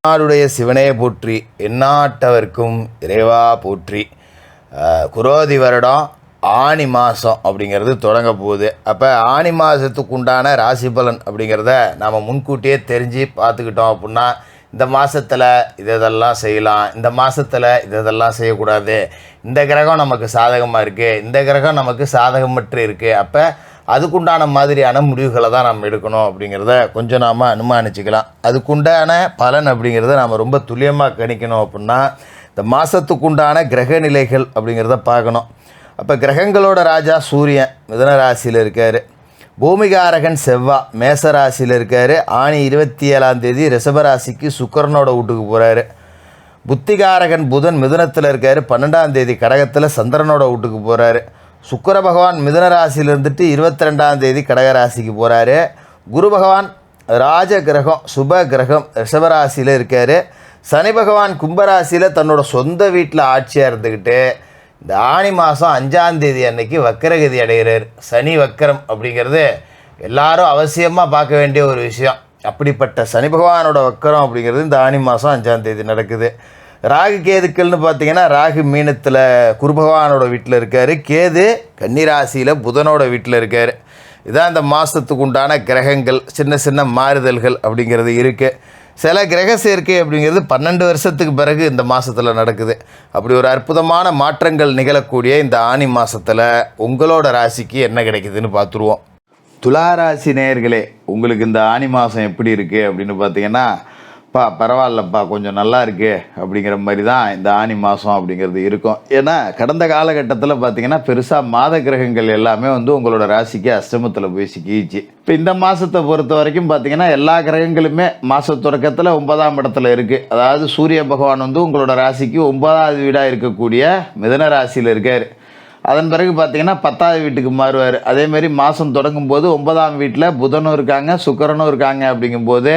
நாடுடைய சிவனே போற்றி, எந்நாட்டவர்க்கும் இறைவா போற்றி. குரோதி வருடம் ஆனி மாதம் அப்படிங்கிறது தொடங்க போகுது. அப்போ ஆனி மாதத்துக்கு உண்டான ராசி பலன் அப்படிங்கிறத நாம் முன்கூட்டியே தெரிஞ்சு பார்த்துக்கிட்டோம் அப்படின்னா, இந்த மாதத்தில் இதெல்லாம் செய்யலாம், இந்த மாதத்தில் இதெல்லாம் செய்யக்கூடாது, இந்த கிரகம் நமக்கு சாதகமாக இருக்குது, இந்த கிரகம் நமக்கு சாதகமற்று இருக்குது, அப்போ அதுக்குண்டான மாதிரியான முடிவுகளை தான் நம்ம எடுக்கணும் அப்படிங்கிறத கொஞ்சம் நாம் அனுமானிச்சிக்கலாம். அதுக்குண்டான பலன் அப்படிங்கிறத நாம் ரொம்ப துல்லியமாக கணிக்கணும் அப்படின்னா, இந்த மாதத்துக்குண்டான கிரக நிலைகள் அப்படிங்கிறத பார்க்கணும். அப்போ கிரகங்களோட ராஜா சூரியன் மிதுன ராசியில் இருக்கார், பூமிகாரகன் செவ்வாய் மேச ராசியில் இருக்கார், ஆனி 27 ரிஷபராசிக்கு சுக்கிரனோட வீட்டுக்கு போகிறாரு, புத்திகாரகன் புதன் மிதுனத்தில் இருக்கார், 12 கடகத்தில் சந்திரனோட வீட்டுக்கு போகிறாரு, சுக்கிர பகவான் மிதுன ராசியில் இருந்துட்டு 22 கடகராசிக்கு போகிறாரு, குரு பகவான் ராஜ கிரகம் சுப கிரகம் ரிஷபராசியில் இருக்கார், சனி பகவான் கும்பராசியில் தன்னோட சொந்த வீட்டில் ஆட்சியாக இருந்துக்கிட்டு இந்த ஆனி மாதம் 5 அன்னைக்கு வக்கரகதி அடைகிறார். சனி வக்கரம் அப்படிங்கிறது எல்லாரும் அவசியமாக பார்க்க வேண்டிய ஒரு விஷயம். அப்படிப்பட்ட சனி பகவானோட வக்கரம் அப்படிங்கிறது இந்த ஆனி மாதம் 5 நடக்குது. ராகு கேதுக்கள்னு பார்த்தீங்கன்னா, ராகு மீனத்தில் குரு பகவானோட வீட்டில் இருக்கார், கேது கன்னிராசியில் புதனோட வீட்டில் இருக்கார். இதான் இந்த மாதத்துக்கு உண்டான கிரகங்கள். சின்ன சின்ன மாறுதல்கள் அப்படிங்கிறது இருக்குது. சில கிரக சேர்க்கை அப்படிங்கிறது 12 வருஷத்துக்கு பிறகு இந்த மாதத்தில் நடக்குது. அப்படி ஒரு அற்புதமான மாற்றங்கள் நிகழக்கூடிய இந்த ஆனி மாதத்தில் உங்களோட ராசிக்கு என்ன கிடைக்குதுன்னு பார்த்துருவோம். துலா ராசி நேயர்களே, உங்களுக்கு இந்த ஆனி மாதம் எப்படி இருக்குது அப்படின்னு பார்த்தீங்கன்னா, பரவாயில்லப்பா கொஞ்சம் நல்லா இருக்கு அப்படிங்கிற மாதிரி தான் இந்த ஆனி மாதம் அப்படிங்கிறது இருக்கும். ஏன்னா கடந்த காலகட்டத்தில் பார்த்திங்கன்னா பெருசாக மாத கிரகங்கள் எல்லாமே உங்களோட ராசிக்கு அஷ்டமத்தில் போய் சிக்கிச்சு. இப்போ இந்த மாதத்தை பொறுத்த வரைக்கும் பார்த்திங்கன்னா எல்லா கிரகங்களுமே மாத தொடக்கத்தில் 9ஆம் இடத்துல இருக்குது. அதாவது சூரிய பகவான் உங்களோட ராசிக்கு 9வது வீடாக இருக்கக்கூடிய மிதுன ராசியில் இருக்கார். அதன் பிறகு பார்த்திங்கன்னா 10வது வீட்டுக்கு மாறுவார். அதேமாரி மாதம் தொடங்கும் போது 9ஆம் வீட்டில் புதனும் இருக்காங்க, சுக்கிரனும் இருக்காங்க. அப்படிங்கும்போது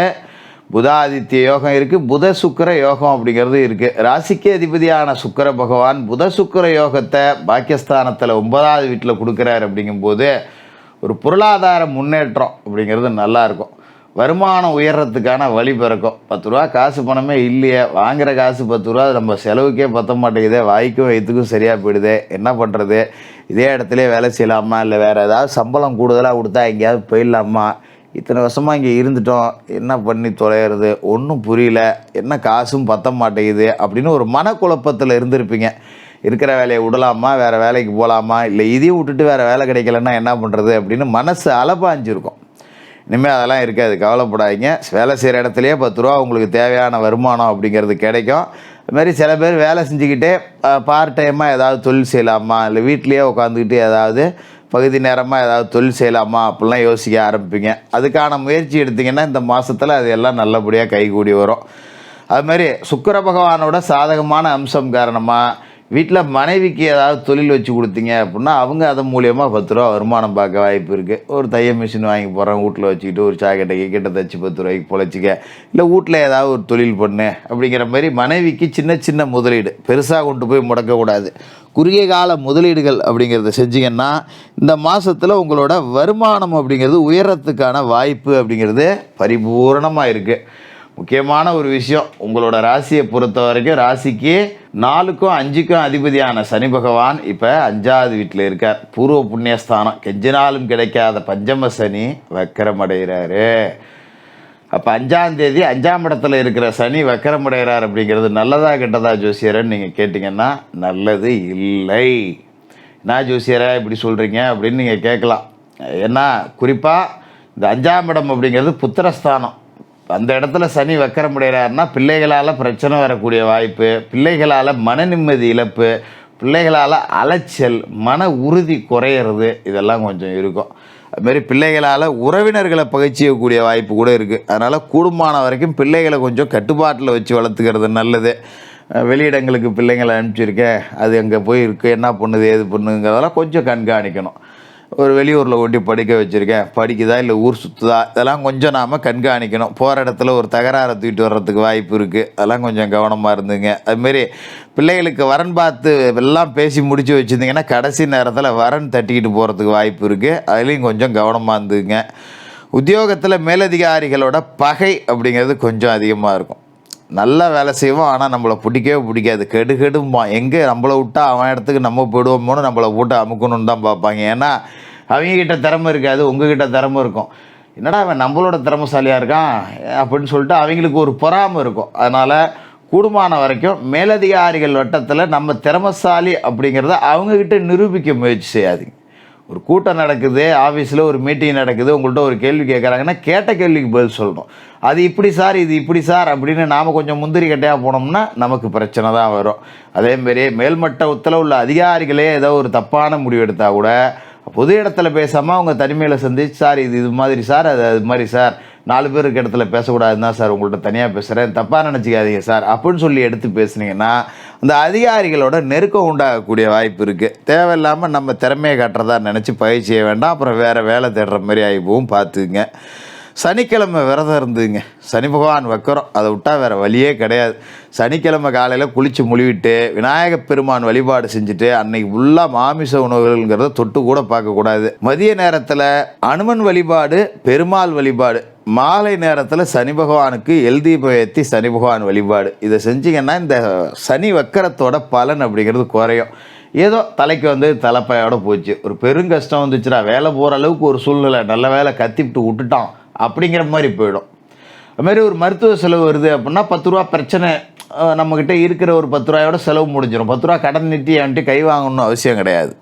புதாதித்ய யோகம் இருக்குது, புத சுக்கிர யோகம் அப்படிங்கிறது இருக்குது. ராசிக்கு அதிபதியான சுக்கிர பகவான் புத சுக்கிர யோகத்தை பாக்கியஸ்தானத்தில் 9வது வீட்டில் கொடுக்குறாரு. அப்படிங்கும்போது ஒரு பொருளாதார முன்னேற்றம் அப்படிங்கிறது நல்லாயிருக்கும். வருமானம் உயர்றதுக்கான வழி பிறக்கும். 10 ரூபா காசு பணமே இல்லையே, வாங்குகிற காசு 10 ரூபா நம்ம செலவுக்கே பற்ற மாட்டேங்குதே, வாய்க்கும் வயிற்றுக்கும் சரியாக போயிடுது, என்ன பண்ணுறது, இதே இடத்துல வேலை செய்யலாமா, இல்லை வேறு ஏதாவது சம்பளம் கூடுதலாக கொடுத்தா எங்கேயாவது போயிடலாமா, இத்தனை வருஷமாக இங்கே இருந்துட்டோம், என்ன பண்ணி தொலைகிறது, ஒன்றும் புரியல, என்ன காசும் பற்ற மாட்டேங்குது அப்படின்னு ஒரு மனக்குழப்பத்தில் இருந்திருப்பீங்க. இருக்கிற வேலையை விடலாமா, வேறு வேலைக்கு போகலாமா, இல்லை இதையும் விட்டுட்டு வேறு வேலை கிடைக்கலன்னா என்ன பண்ணுறது அப்படின்னு மனசு அலப்பாஞ்சிருக்கும். இனிமேல் அதெல்லாம் இருக்காது, கவலைப்படாதீங்க. வேலை செய்கிற இடத்துலையே 10 ரூபா உங்களுக்கு தேவையான வருமானம் அப்படிங்கிறது கிடைக்கும். அதுமாதிரி சில பேர் வேலை செஞ்சுக்கிட்டே பார்ட் டைமாக ஏதாவது தொழில் செய்யலாமா, இல்லை வீட்லேயே உட்காந்துக்கிட்டு ஏதாவது பகுதி நேரமாக ஏதாவது தொழில் செய்யலாமா அப்படிலாம் யோசிக்க ஆரம்பிப்பீங்க. அதுக்கான முயற்சி எடுத்திங்கன்னா இந்த மாதத்தில் அது எல்லாம் நல்லபடியாக கைகூடி வரும். அதுமாதிரி சுக்கிர பகவானோட சாதகமான அம்சம் காரணமாக வீட்டில் மனைவிக்கு ஏதாவது தொழில் வச்சு கொடுத்தீங்க அப்படின்னா அவங்க அதன் மூலியமாக 10 ரூபா வருமானம் பார்க்க வாய்ப்பு இருக்குது. ஒரு தையல் மிஷின் வாங்கி போகிறேன், வீட்டில் வச்சுக்கிட்டு ஒரு சாக்கெட்டை கிட்ட தச்சு 10 ரூபாய்க்கு பொழைச்சிக்க, இல்லை வீட்டில் ஏதாவது ஒரு தொழில் பண்ணு அப்படிங்கிற மாதிரி மனைவிக்கு சின்ன சின்ன முதலீடு பெருசாக கொண்டு போய் முடக்கக்கூடாது. குறுகிய கால முதலீடுகள் அப்படிங்கிறத செஞ்சிங்கன்னா இந்த மாதத்தில் உங்களோட வருமானம் அப்படிங்கிறது உயரத்துக்கான வாய்ப்பு அப்படிங்கிறது பரிபூரணமாக இருக்குது. முக்கியமான ஒரு விஷயம், உங்களோட ராசியை பொறுத்த வரைக்கும் ராசிக்கு 4க்கும் 5க்கும் அதிபதியான சனி பகவான் இப்போ 5வது வீட்டில் இருக்கார். பூர்வ புண்ணியஸ்தானம், கெஞ்சினாலும் கிடைக்காத பஞ்சம சனி வக்கரமடைகிறாரு. அப்போ 5ஆம் தேதி 5ஆம் இடத்துல இருக்கிற சனி வக்கரமடைகிறார். அப்படிங்கிறது நல்லதா கெட்டதா ஜோசியரன்னு நீங்கள் கேட்டிங்கன்னா நல்லது இல்லை. நான் ஜோசியரா இப்படி சொல்கிறீங்க அப்படின்னு நீங்கள் கேட்கலாம். ஏன்னா குறிப்பாக இந்த 5ஆம் இடம் அப்படிங்கிறது புத்திரஸ்தானம். அந்த இடத்துல சனி வக்கரமடைகிறாருன்னா பிள்ளைகளால் பிரச்சனை வரக்கூடிய வாய்ப்பு, பிள்ளைகளால் மன நிம்மதி இழப்பு, பிள்ளைகளால் அலைச்சல், மன உறுதி குறையிறது, இதெல்லாம் கொஞ்சம் இருக்கும். அதுமாரி பிள்ளைகளால் உறவினர்களை பகிர்ச்சிக்கக்கூடிய வாய்ப்பு கூட இருக்குது. அதனால் கூடுமான வரைக்கும் பிள்ளைகளை கொஞ்சம் கட்டுப்பாட்டில் வச்சு வளர்த்துக்கிறது நல்லது. வெளியிடங்களுக்கு பிள்ளைங்களை அனுப்பிச்சிருக்கேன், அது அங்கே போய் இருக்குது, என்ன பண்ணுது ஏது பண்ணுங்கிறதெல்லாம் கொஞ்சம் கண்காணிக்கணும். ஒரு வெளியூரில் ஒட்டி படிக்க வச்சுருக்கேன், படிக்குதா இல்லை ஊர் சுற்றுதா, இதெல்லாம் கொஞ்சம் நாம் கண்காணிக்கணும். போகிற இடத்துல ஒரு தகராறை தூக்கிட்டு வர்றதுக்கு வாய்ப்பு இருக்குது, அதெல்லாம் கொஞ்சம் கவனமாக இருந்துங்க. அதுமாரி பிள்ளைகளுக்கு வரன் பார்த்து எல்லாம் பேசி முடித்து வச்சுருந்தீங்கன்னா கடைசி நேரத்தில் வரன் தட்டிக்கிட்டு போகிறதுக்கு வாய்ப்பு இருக்குது, அதுலேயும் கொஞ்சம் கவனமாக இருந்துங்க. உத்தியோகத்தில் மேலதிகாரிகளோட பகை அப்படிங்கிறது கொஞ்சம் அதிகமாக இருக்கும். நல்லா வேலை செய்வோம், ஆனால் நம்மளை பிடிக்கவே பிடிக்காது, கெடும்பான். எங்கே நம்மளை விட்டா அவன் இடத்துக்கு நம்ம போயிடுவோமோன்னு நம்மளை போட்டு அமுக்கணுன்னு தான் பார்ப்பாங்க. ஏன்னா அவங்கக்கிட்ட திறமை இருக்காது, உங்ககிட்ட திறமை இருக்கும். என்னடா அவன் நம்மளோட திறமைசாலியாக இருக்கான் அப்படின்னு சொல்லிட்டு அவங்களுக்கு ஒரு பொறாமை இருக்கும். அதனால் கூடுமான வரைக்கும் மேலதிகாரிகள் வட்டத்தில் நம்ம திறமைசாலி அப்படிங்கிறத அவங்கக்கிட்ட நிரூபிக்க முயற்சி செய்யாதீங்க. ஒரு கூட்டம் நடக்குது, ஆஃபீஸில் ஒரு மீட்டிங் நடக்குது, உங்கள்கிட்ட ஒரு கேள்வி கேட்குறாங்கன்னா கேட்ட கேள்விக்கு பதில் சொல்லணும். அது இப்படி சார், இது இப்படி சார் அப்படின்னு நாம் கொஞ்சம் முந்திரி கட்டையாக போனோம்னா நமக்கு பிரச்சனை தான் வரும். அதேமாரி மேல்மட்டத்தில் உள்ள அதிகாரிகளே ஏதோ ஒரு தப்பான முடிவு எடுத்தால் கூட பொது இடத்துல பேசாமல் அவங்க தனிமையில் சந்திச்சு, சார் இது மாதிரி சார், அது மாதிரி சார், 4 பேர் இருக்க இடத்துல பேசக்கூடாது தான் சார், உங்கள்கிட்ட தனியாக பேசுகிறேன், தப்பாக நினச்சிக்காதீங்க சார் அப்படின்னு சொல்லி எடுத்து பேசுனீங்கன்னா அந்த அதிகாரிகளோட நெருக்கம் உண்டாகக்கூடிய வாய்ப்பு இருக்குது. தேவையில்லாமல் நம்ம திறமையை காட்டுறதா நினச்சி பயிற்சி செய்ய வேண்டாம், அப்புறம் வேறு வேலை தேடுற மாதிரி ஆகிப்போவும். பார்த்துக்குங்க. சனிக்கிழமை விரதம் இருந்துங்க. சனி பகவான் வைக்கிறோம், அதை விட்டால் வேறு வழியே கிடையாது. சனிக்கிழமை காலையில் குளித்து முழுவிட்டு விநாயகப் பெருமான் வழிபாடு செஞ்சுட்டு அன்னைக்கு ஃபுல்லாக மாமிச உணவுகள்ங்கிறத தொட்டு கூட பார்க்கக்கூடாது. மதிய நேரத்தில் அனுமன் வழிபாடு, பெருமாள் வழிபாடு, மாலை நேரத்தில் சனி பகவானுக்கு எல்தீபம் ஏற்றி சனி பகவான் வழிபாடு, இதை செஞ்சிங்கன்னா இந்த சனி வக்கரத்தோட பலன் அப்படிங்கிறது குறையும். ஏதோ தலைக்கு வந்து தலைப்பையோட போச்சு, ஒரு பெருங்கஷ்டம் வந்துச்சுன்னா வேலை போகிற அளவுக்கு ஒரு சூழ்நிலை, நல்ல வேலை கத்திவிட்டு விட்டுட்டான் அப்படிங்கிற மாதிரி போயிடும். அதுமாதிரி ஒரு மருத்துவ செலவு வருது அப்படின்னா 10 ரூபா பிரச்சனை, நம்மக்கிட்ட இருக்கிற ஒரு 10 ரூபாயோட செலவு முடிஞ்சிடும். 10 ரூபா கடன் நிட்டி என்கிட்ட கை வாங்கணும்னு அவசியம் கிடையாது.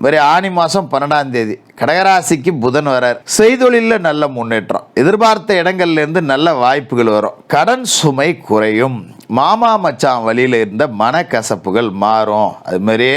மாதிரி ஆனி மாதம் 12ஆம் தேதி கடகராசிக்கு புதன் வரார். செய்தொழிலில் நல்ல முன்னேற்றம், எதிர்பார்த்த இடங்கள்லேருந்து நல்ல வாய்ப்புகள் வரும், கடன் சுமை குறையும், மாமா மச்சான் வழியில் இருந்த மனக்கசப்புகள் மாறும். அதுமாரி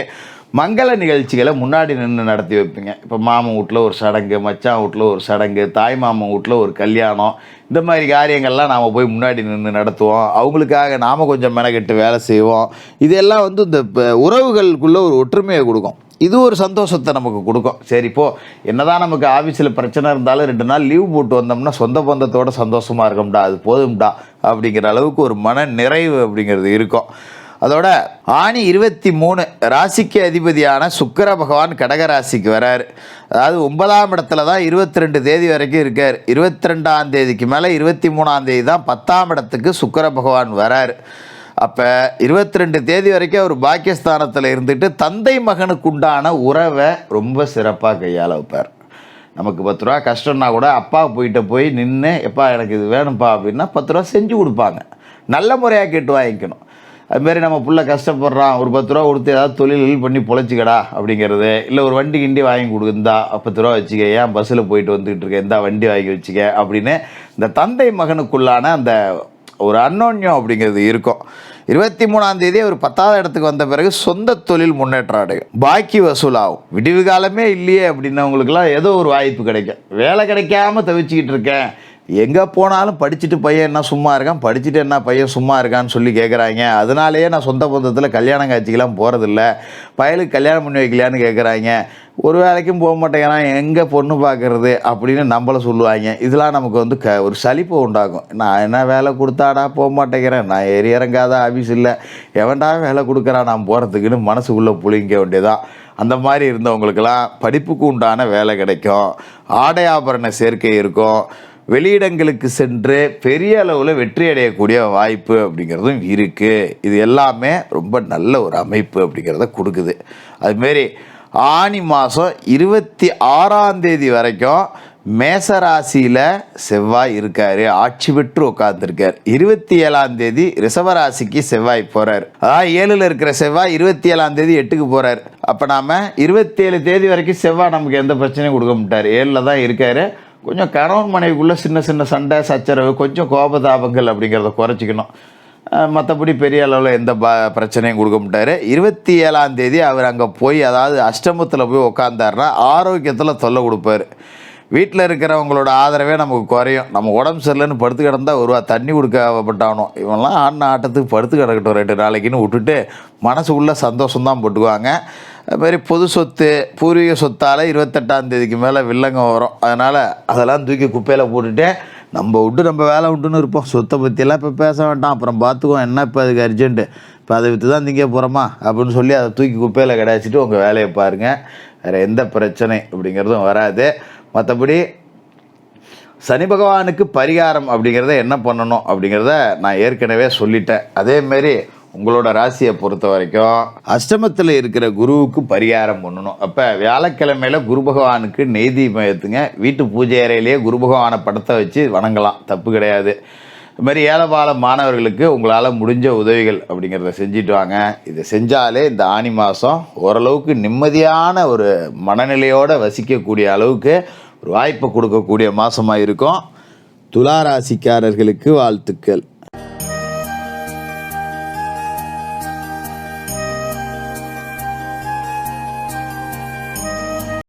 மங்கள நிகழ்ச்சிகளை முன்னாடி நின்று நடத்தி வைப்பீங்க. இப்போ மாமன் வீட்டில் ஒரு சடங்கு, மச்சான் வீட்டில் ஒரு சடங்கு, தாய் மாமன் வீட்டில் ஒரு கல்யாணம், இந்த மாதிரி காரியங்கள்லாம் நாம் போய் முன்னாடி நின்று நடத்துவோம். அவங்களுக்காக நாம் கொஞ்சம் மெனக்கெட்டு வேலை செய்வோம். இதெல்லாம் வந்து இந்த உறவுகளுக்குள்ளே ஒரு ஒற்றுமையை கொடுக்கும். இது ஒரு சந்தோஷத்தை நமக்கு கொடுக்கும். சரி, இப்போது என்ன தான் நமக்கு ஆஃபீஸில் பிரச்சனை இருந்தாலும் 2 நாள் லீவ் போட்டு வந்தோம்னா சொந்த பந்தத்தோடு சந்தோஷமாக இருக்கும்டா, அது போதும்டா அப்படிங்கிற அளவுக்கு ஒரு மன நிறைவு அப்படிங்கிறது இருக்கும். அதோட ஆனி 23 ராசிக்கு அதிபதியான சுக்கிர பகவான் கடகராசிக்கு வராரு. அதாவது 9ஆம் இடத்துல தான் 22 தேதி வரைக்கும் இருக்கார். 22ஆம் தேதிக்கு மேலே 23ஆம் தேதி தான் 10ஆம் இடத்துக்கு சுக்கிர பகவான் வராரு. அப்போ 22 தேதி வரைக்கும் அவர் பாக்கியஸ்தானத்தில் இருந்துட்டு தந்தை மகனுக்கு உண்டான உறவை ரொம்ப சிறப்பாக கையாள வைப்பார். நமக்கு 10 ரூபா கஷ்டம்னா கூட அப்பா போய் நின்று, எப்பா எனக்கு இது வேணும்ப்பா அப்படின்னா 10 ரூபா செஞ்சு கொடுப்பாங்க. நல்ல முறையாக கேட்டு வாங்கிக்கணும். அதுமாரி நம்ம பிள்ளை கஷ்டப்படுறான், ஒரு 10 ரூபா கொடுத்து ஏதாவது தொழில் பண்ணி பொழைச்சிக்கடா அப்படிங்கிறது, இல்லை ஒரு வண்டி கிண்டி வாங்கி கொடுக்குந்தா 10 ரூபா வச்சுக்க, ஏன் பஸ்ஸில் போயிட்டு வந்துக்கிட்டு இருக்கேன், இந்தா வண்டி வாங்கி வச்சுக்க அப்படின்னு இந்த தந்தை மகனுக்குள்ளான அந்த ஒரு அன்னோன்யம் அப்படிங்கிறது இருக்கும். 23ஆம் தேதி அவர் 10ஆவது இடத்துக்கு வந்த பிறகு சொந்த தொழில் முன்னேற்றம் அடையும், பாக்கி வசூலாகும். விடிவு காலமே இல்லையே அப்படின்னவங்களுக்குலாம் ஏதோ ஒரு வாய்ப்பு கிடைக்கும். வேலை கிடைக்காம தவிச்சிக்கிட்டு இருக்கேன், எங்கே போனாலும் படிச்சுட்டு பையன் என்ன சும்மா இருக்கான், படிச்சுட்டு என்ன பையன் சும்மா இருக்கான்னு சொல்லி கேட்குறாங்க. அதனாலேயே நான் சொந்த பந்தத்தில் கல்யாணம் காட்சிக்கெலாம் போகிறதில்ல, பையனுக்கு கல்யாணம் பண்ணி வைக்கலான்னு கேட்குறாங்க, ஒரு வேலைக்கும் போக மாட்டேங்கிறான், எங்கே பொண்ணு பார்க்குறது அப்படின்னு நம்மளை சொல்லுவாங்க. இதெல்லாம் நமக்கு வந்து ஒரு சலிப்பு உண்டாகும். நான் என்ன வேலை கொடுத்தாடா போக மாட்டேங்கிறேன், நான் ஏறி இறங்காத ஆஃபீஸ் இல்லை, எவன்டா வேலை கொடுக்குறான் நான் போகிறதுக்குன்னு மனசுக்குள்ளே புளிங்க வேண்டியதான். அந்த மாதிரி இருந்தவங்களுக்கெல்லாம் படிப்புக்கு உண்டான வேலை கிடைக்கும், ஆடை ஆபரண சேர்க்கை இருக்கும், வெளியிடங்களுக்கு சென்று பெரிய அளவில் வெற்றி அடையக்கூடிய வாய்ப்பு அப்படிங்கிறதும் இருக்குது. இது எல்லாமே ரொம்ப நல்ல ஒரு அமைப்பு அப்படிங்கிறத கொடுக்குது. அதுமாரி ஆனி மாதம் 26ஆம் தேதி வரைக்கும் மேசராசியில் செவ்வாய் இருக்கார், ஆட்சி பெற்று உட்காந்துருக்கார். 27ஆம் தேதி ரிஷபராசிக்கு செவ்வாய் போகிறார். அதாவது 7ல் இருக்கிற செவ்வாய் 27ஆம் தேதி 8க்கு போகிறார். அப்போ நாம் 27 தேதி வரைக்கும் செவ்வாய் நமக்கு எந்த பிரச்சனையும் கொடுக்க மாட்டார், 7ல் தான் இருக்கார். கொஞ்சம் கணவன் மனைவிக்குள்ளே சின்ன சின்ன சண்டை சச்சரவு, கொஞ்சம் கோபதாபங்கள் அப்படிங்கிறத குறைச்சிக்கணும். மற்றபடி பெரிய அளவில் எந்த பிரச்சனையும் கொடுக்க மாட்டார். 27ஆம் தேதி அவர் அங்கே போய், அதாவது அஷ்டமத்தில் போய் உக்காந்தாருன்னா ஆரோக்கியத்தில் தொல்லை கொடுப்பார். வீட்டில் இருக்கிறவங்களோட ஆதரவே நமக்கு குறையும். நம்ம உடம்பு சரியில்லைன்னு படுத்து கிடந்தால் 1 ரூபா தண்ணி கொடுக்கப்பட்டானோ, இவன்லாம் ஆடின ஆட்டத்துக்கு படுத்து கிடக்கட்டும் 2 நாளைக்குன்னு விட்டுட்டு மனசுக்குள்ளே சந்தோஷம்தான் போட்டுக்குவாங்க. அதுமாதிரி பொது சொத்து, பூர்வீக சொத்தால் 28ஆம் தேதிக்கு மேலே வில்லங்க வரும். அதனால் அதெல்லாம் தூக்கி குப்பையில் போட்டுட்டு நம்ம விட்டு நம்ம வேலை விட்டுன்னு இருப்போம். சொத்தை பற்றியெல்லாம் இப்போ பேச வேண்டாம், அப்புறம் பார்த்துக்குவோம், என்ன இப்போ அதுக்கு அர்ஜென்ட்டு, இப்போ அதை விற்று தான் திங்க போகிறோமா அப்படின்னு சொல்லி அதை தூக்கி குப்பையில் கிடச்சிட்டு உங்கள் வேலையை பாருங்கள். வேறு எந்த பிரச்சனை அப்படிங்கிறதும் வராது. மற்றபடி சனி பகவானுக்கு பரிகாரம் அப்படிங்கிறத என்ன பண்ணணும் அப்படிங்கிறத நான் ஏற்கனவே சொல்லிட்டேன். அதேமாரி உங்களோட ராசியை பொறுத்த வரைக்கும் அஷ்டமத்தில் இருக்கிற குருவுக்கு பரிகாரம் பண்ணணும். அப்போ வியாழக்கிழமையில் குரு பகவானுக்கு நெய் தீபம் ஏற்றுங்க. வீட்டு பூஜை அறையிலேயே குரு பகவானை படத்தை வச்சு வணங்கலாம், தப்பு கிடையாது. இது மாதிரி ஏழைபால மாணவர்களுக்கு உங்களால் முடிஞ்ச உதவிகள் அப்படிங்கிறத செஞ்சுட்டு வாங்க. இதை செஞ்சாலே இந்த ஆனி மாதம் ஓரளவுக்கு நிம்மதியான ஒரு மனநிலையோடு வசிக்கக்கூடிய அளவுக்கு ஒரு வாய்ப்பை கொடுக்கக்கூடிய மாதமாக இருக்கும். துலா ராசிக்காரர்களுக்கு வாழ்த்துக்கள்.